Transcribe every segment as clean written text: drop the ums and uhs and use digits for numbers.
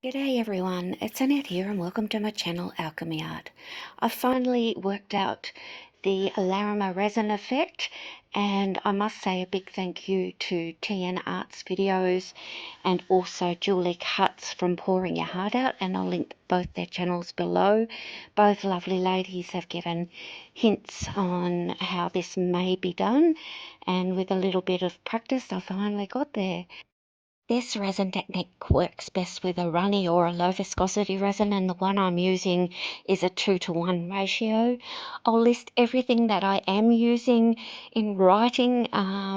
G'day everyone, it's Annette here and welcome to my channel Alchemy Art. I finally worked out the Larimer resin effect, and I must say a big thank you to TN Arts videos and also Julie Cuts from Pouring Your Heart Out, and I'll link both their channels below. Both lovely ladies have given hints on how this may be done, and with a little bit of practice I finally got there. This resin technique works best with a runny or a low viscosity resin, and the one I'm using is a 2-to-1 ratio. I'll list everything that I am using in writing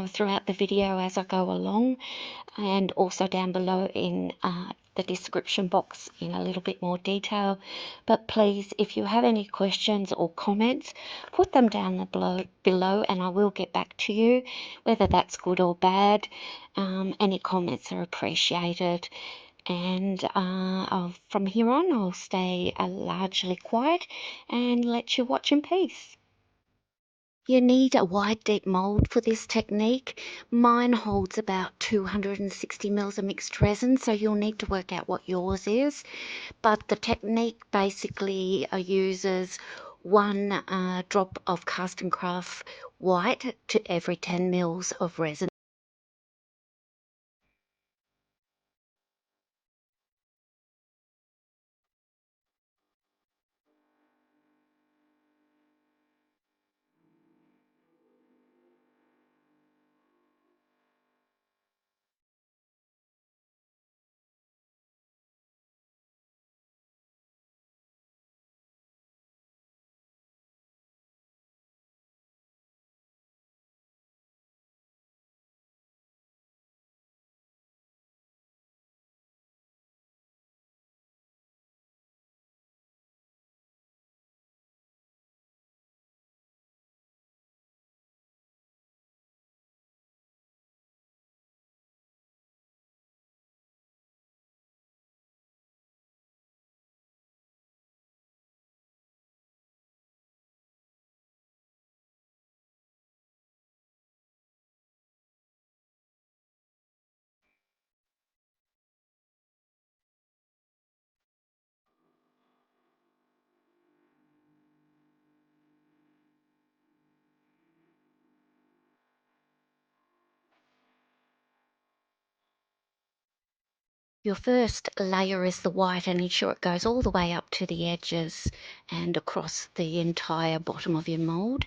throughout the video as I go along, and also down below in the description box in a little bit more detail. But please, if you have any questions or comments, put them down below and I will get back to you, whether that's good or bad. Any comments are appreciated. And from here on, I'll stay largely quiet and let you watch in peace. You need a wide deep mould for this technique. Mine holds about 260 mils of mixed resin, so you'll need to work out what yours is. But the technique basically uses 1 drop of cast and craft white to every 10 mils of resin. Your first layer is the white, and ensure it goes all the way up to the edges and across the entire bottom of your mould.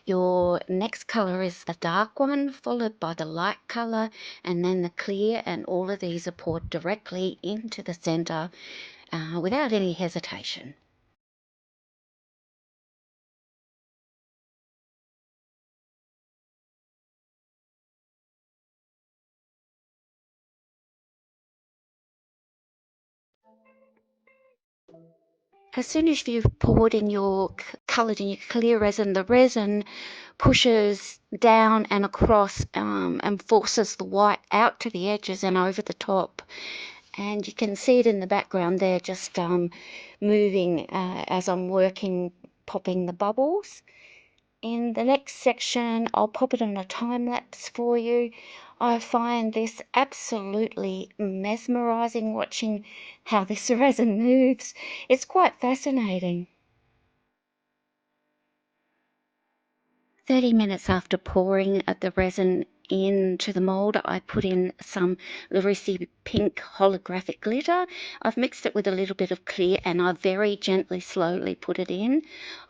Your next colour is the dark one, followed by the light colour, and then the clear, and all of these are poured directly into the centre without any hesitation. As soon as you've poured in your coloured in your clear resin, the resin pushes down and across and forces the white out to the edges and over the top. And you can see it in the background there, just moving as I'm working, popping the bubbles. In the next section, I'll pop it in a time lapse for you. I find this absolutely mesmerizing, watching how this resin moves. It's quite fascinating. 30 minutes after pouring the resin into the mould, I put in some Resin pink holographic glitter. I've mixed it with a little bit of clear, and I very gently, slowly put it in.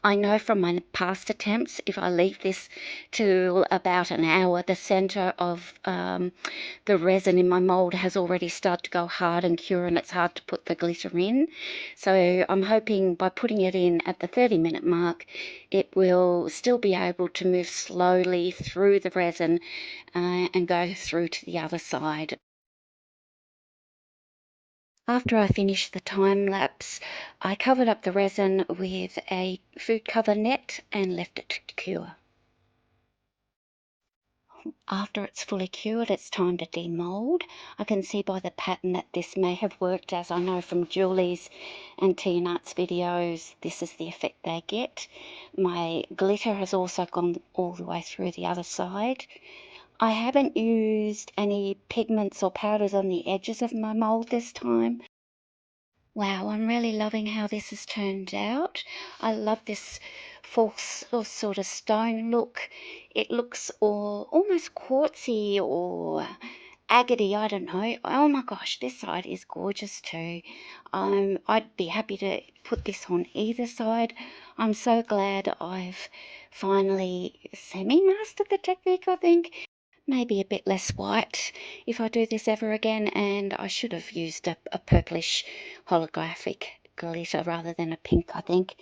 I know from my past attempts, if I leave this to about an hour, the centre of the resin in my mould has already started to go hard and cure, and it's hard to put the glitter in. So I'm hoping by putting it in at the 30-minute mark, it will still be able to move slowly through the resin and go through to the other side. After I finished the time lapse, I covered up the resin with a food cover net and left it to cure. After it's fully cured, it's time to demold. I can see by the pattern that this may have worked, as I know from Julie's and Tea Nuts videos, this is the effect they get. My glitter has also gone all the way through the other side. I haven't used any pigments or powders on the edges of my mould this time. Wow, I'm really loving how this has turned out. I love this false or sort of stone look. It looks all almost quartzy or agate, I don't know. Oh my gosh, this side is gorgeous too. I'd be happy to put this on either side. I'm so glad I've finally semi-mastered the technique, I think. Maybe a bit less white if I do this ever again, and I should have used a purplish holographic glitter rather than a pink, I think.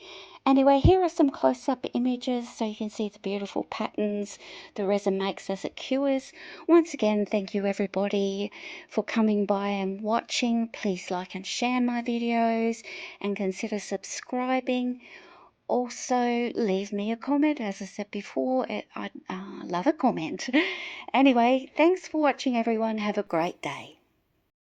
Anyway, here are some close-up images so you can see the beautiful patterns the resin makes as it cures. Once again, thank you everybody for coming by and watching. Please like and share my videos and consider subscribing. Also, leave me a comment. As I said before, I love a comment. Anyway, thanks for watching, everyone. Have a great day.